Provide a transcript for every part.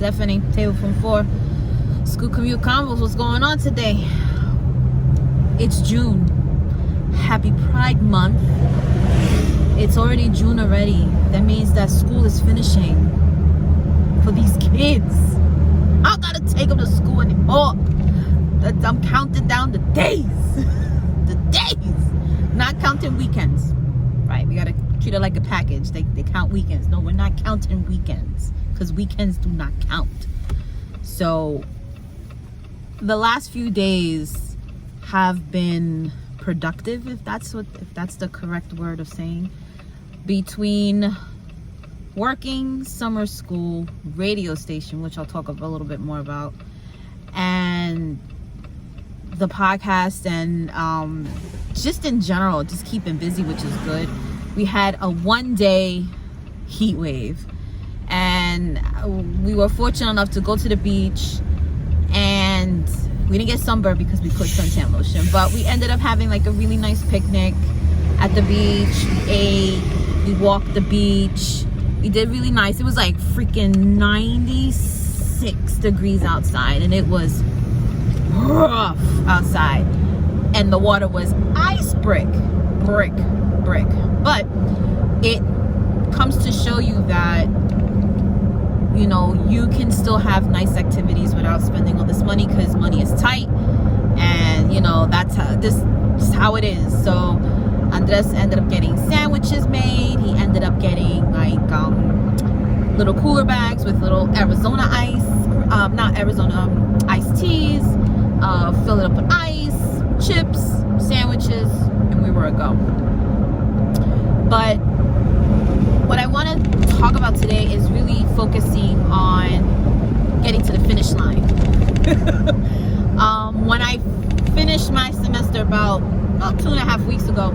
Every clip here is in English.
Stephanie, table from 4. School Commute Convos. What's going on today? It's June. Happy Pride Month. It's already June already. That means that school is finishing for these kids. I don't gotta take them to school anymore. I'm counting down the days. The days. Not counting weekends. Right, we gotta treat it like a package. They count weekends. No, we're not counting weekends because weekends do not count. So the last few days have been productive, if that's the correct word of saying, between working, summer school, radio station, which I'll talk a little bit more about, and the podcast, and just in general, just keeping busy, which is good. We had a 1-day heat wave, and we were fortunate enough to go to the beach, and we didn't get sunburned because we put suntan lotion, but we ended up having like a really nice picnic at the beach. We walked the beach. We did really nice. It was like freaking 96 degrees outside, and it was rough outside, and the water was ice brick. But it comes to show you that, you know, you can still have nice activities without spending all this money, because money is tight, and you know that's how it is. So Andres ended up getting sandwiches made. He ended up getting like little cooler bags with little Arizona iced teas, fill it up with ice, chips, sandwiches, and we were a go. But what I want to talk about today is really focusing on getting to the finish line. When I finished my semester about 2.5 weeks ago,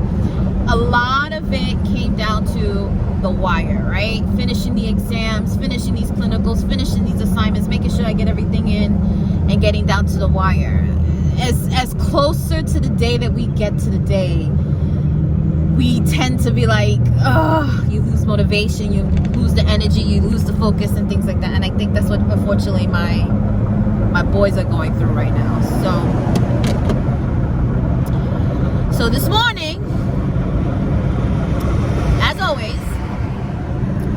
a lot of it came down to the wire, right? Finishing the exams, finishing these clinicals, finishing these assignments, making sure I get everything in, and getting down to the wire. As closer to the day that we get to the day, we tend to be like, you lose motivation, you lose the energy, you lose the focus, and things like that. And I think that's what, unfortunately, my boys are going through right now. So this morning, as always,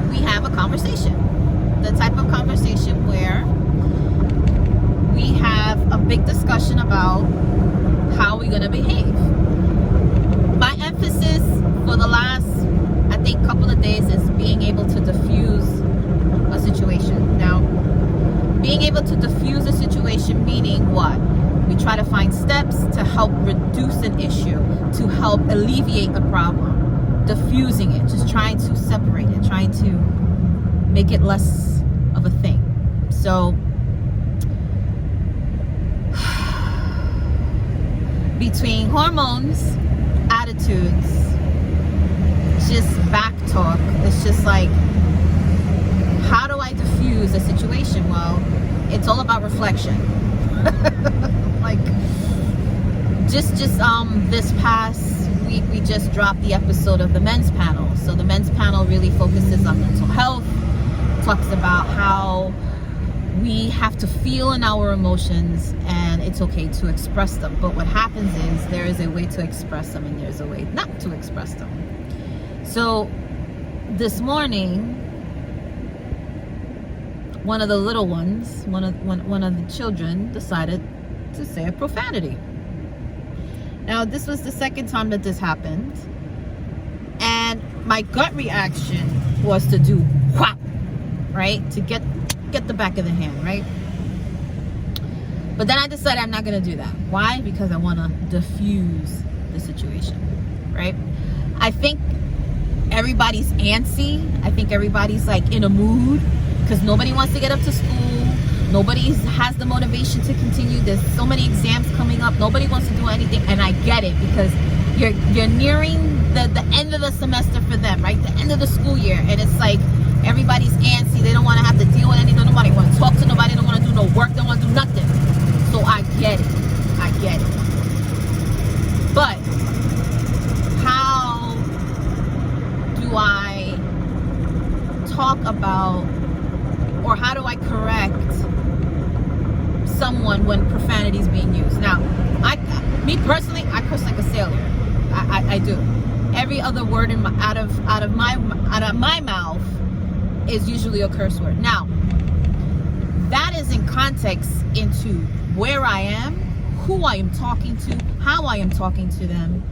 we have a conversation. The type of conversation where we have a big discussion about how we're going to behave. My emphasis for the last, I think, couple of days is being able to diffuse a situation. Now, being able to diffuse a situation meaning what? We try to find steps to help reduce an issue, to help alleviate a problem. Diffusing it, just trying to separate it, trying to make it less of a thing. So, between hormones, attitudes, just back talk, it's just like, how do I diffuse a situation? Well, it's all about reflection. Like, just this past week, we just dropped the episode of the men's panel. So the men's panel really focuses on mental health, talks about how we have to feel in our emotions, and it's okay to express them. But what happens is there is a way to express them, and there's a way not to express them. So this morning, one of the little ones, one of the children decided to say a profanity. Now, this was the second time that this happened, and my gut reaction was to do whap, right? To get the back of the hand, right? But then I decided I'm not going to do that. Why? Because I want to diffuse the situation, right? I think everybody's antsy. I think everybody's like in a mood because nobody wants to get up to school. Nobody has the motivation to continue. There's so many exams coming up. Nobody wants to do anything, and I get it because you're nearing the end of the semester for them, right? The end of the school year, and it's like everybody's antsy. They don't want to have to deal with anything. Nobody want to talk to nobody. They don't want to do no work. They don't want to do nothing. So I get it. But how do I talk about, or how do I correct Me personally, I curse like a sailor. I do. Every other word out of my mouth is usually a curse word. Now, that is in context into where I am, who I am talking to, how I am talking to them,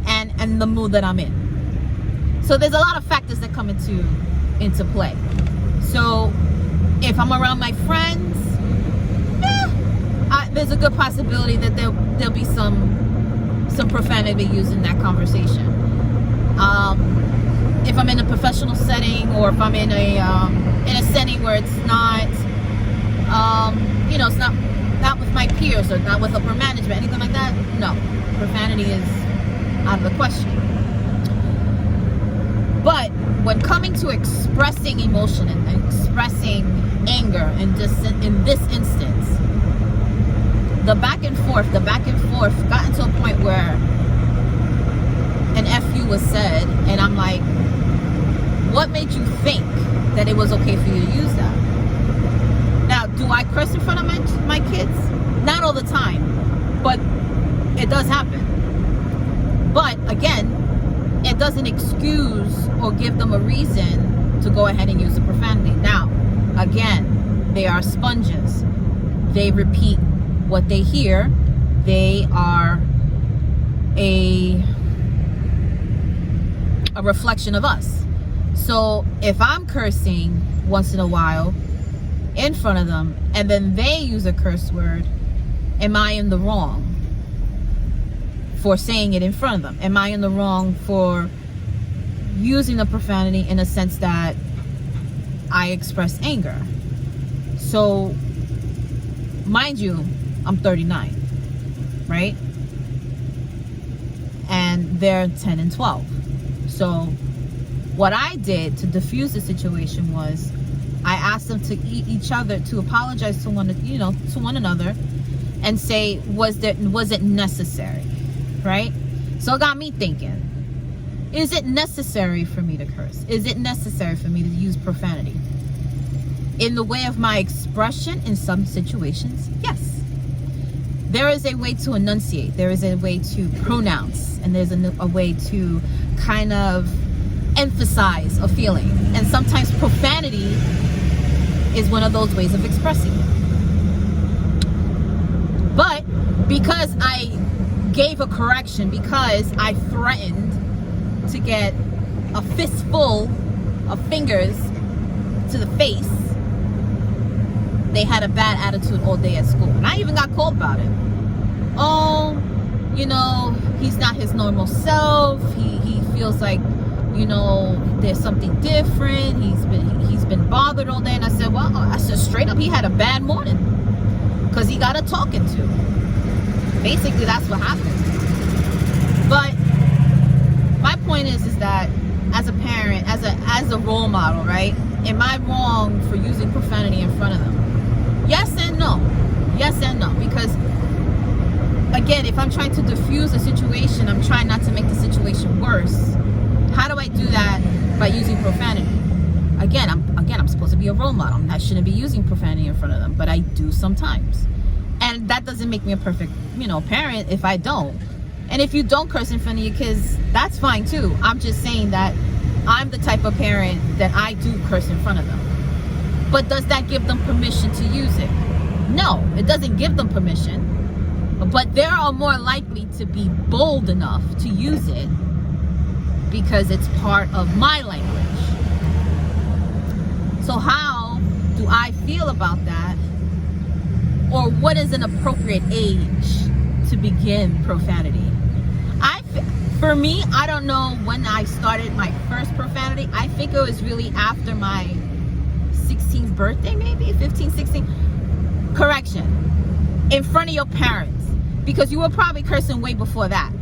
and the mood that I'm in. So there's a lot of factors that come into play. So if I'm around my friends, there's a good possibility that there'll be some profanity used in that conversation. If I'm in a professional setting, or if I'm in a setting where it's not, it's not with my peers or not with upper management, anything like that, no, profanity is out of the question. But when coming to expressing emotion and expressing anger in this instance, the back and forth got into a point where an FU was said, and I'm like, what made you think that it was okay for you to use that? Now, do I curse in front of my kids? Not all the time, but it does happen. But again, it doesn't excuse or give them a reason to go ahead and use the profanity. Now, again, they are sponges. They repeat what they hear. They are a reflection of us. So if I'm cursing once in a while in front of them, and then they use a curse word, am I in the wrong for saying it in front of them? Am I in the wrong for using the profanity in a sense that I express anger? So, mind you, I'm 39, right? And they're 10 and 12. So what I did to diffuse the situation was I asked them to to apologize to one another, and say, was it necessary, right? So it got me thinking, is it necessary for me to curse? Is it necessary for me to use profanity? In the way of my expression in some situations, yes. There is a way to enunciate. There is a way to pronounce. And there's a way to kind of emphasize a feeling. And sometimes profanity is one of those ways of expressing it. But because I gave a correction, because I threatened to get a fistful of fingers to the face, they had a bad attitude all day at school. And I even got called about it. Oh, he's not his normal self. He feels like, there's something different. He's been bothered all day. And I said, straight up, he had a bad morning because he got a talking to. Basically, that's what happened. But my point is that as a parent, as a role model, right? Am I wrong for using profanity in front of them? Yes and no. Yes and no. Because again, if I'm trying to diffuse a situation, I'm trying not to make the situation worse. How do I do that? By using profanity. Again, I'm supposed to be a role model. I shouldn't be using profanity in front of them, but I do sometimes. And that doesn't make me a perfect, parent if I don't. And if you don't curse in front of your kids, that's fine too. I'm just saying that I'm the type of parent that I do curse in front of them. But does that give them permission to use it? No, it doesn't give them permission. But they are more likely to be bold enough to use it because it's part of my language. So how do I feel about that? Or what is an appropriate age to begin profanity? For me, I don't know when I started my first profanity. I think it was really after my 16th birthday, maybe 15, 16. Correction, in front of your parents, because you were probably cursing way before that.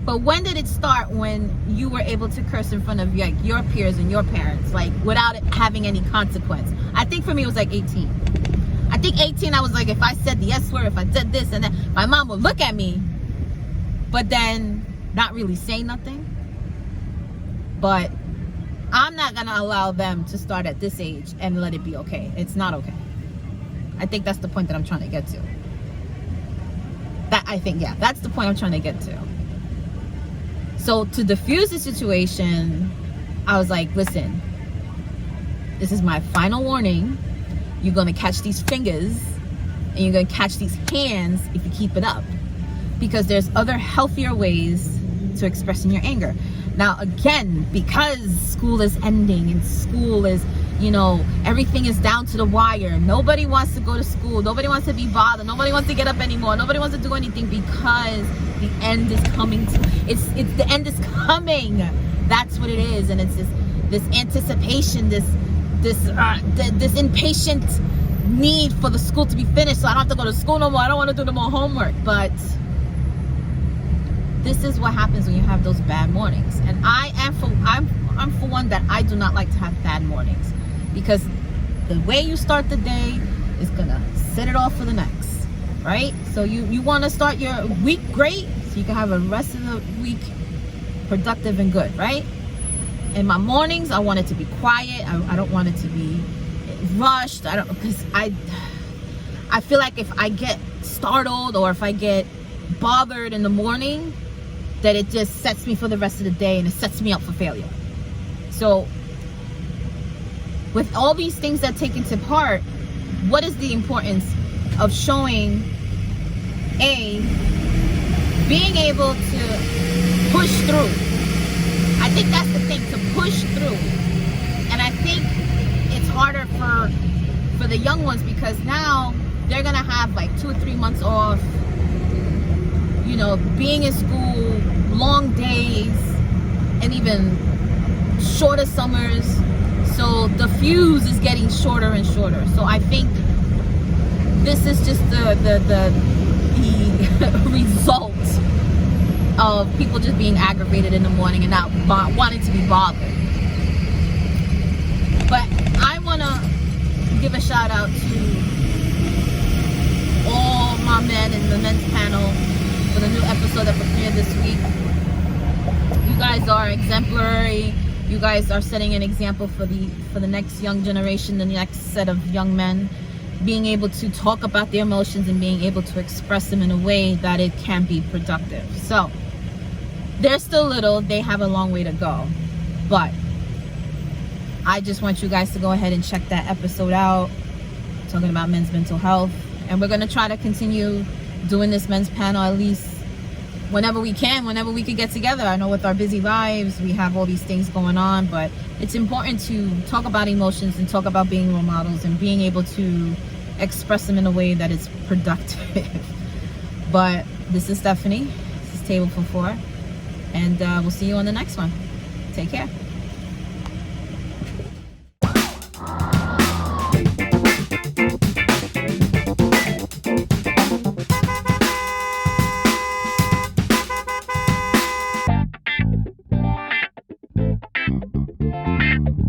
But when did it start when you were able to curse in front of your peers and your parents, without it having any consequence? I think for me it was 18. I think 18, I was like, if I said the S word, if I did this and that, my mom would look at me, but then not really say nothing. But I'm not gonna allow them to start at this age and let it be okay. It's not okay. I think that's the point that I'm trying to get to. That I think, yeah, that's the point I'm trying to get to. So to diffuse the situation, I was like, listen, this is my final warning. You're going to catch these fingers and you're going to catch these hands if you keep it up, because there's other healthier ways to expressing your anger. Now, again, because school is ending and school is, everything is down to the wire. Nobody wants to go to school. Nobody wants to be bothered. Nobody wants to get up anymore. Nobody wants to do anything because the end is coming. It's the end is coming. That's what it is. And it's this anticipation, this impatient need for the school to be finished so I don't have to go to school no more. I don't want to do no more homework. But this is what happens when you have those bad mornings. And I'm for one that I do not like to have bad mornings, because the way you start the day is gonna set it off for the next, right? So you want to start your week great so you can have a rest of the week productive and good, right? In my mornings, I want it to be quiet. I don't want it to be rushed. Because I feel like if I get startled or if I get bothered in the morning, that it just sets me for the rest of the day and it sets me up for failure. So with all these things that take into part, what is the importance of showing being able to push through? I think that's the thing, to push through. And I think it's harder for the young ones, because now they're gonna have like 2 or 3 months off, being in school, long days, and even shorter summers. So the fuse is getting shorter and shorter. So I think this is just the result of people just being aggravated in the morning and not wanting to be bothered. But I want to give a shout out to all my men in the men's panel for the new episode that premiered this week. You guys are exemplary. You guys are setting an example for the next young generation, the next set of young men, being able to talk about their emotions and being able to express them in a way that it can be productive. So they're still little, they have a long way to go, but I just want you guys to go ahead and check that episode out, talking about men's mental health. And we're going to try to continue doing this men's panel at least whenever we can get together. I know with our busy lives, we have all these things going on, but it's important to talk about emotions and talk about being role models and being able to express them in a way that is productive. But this is Stephanie. This is Table for Four. And we'll see you on the next one. Take care.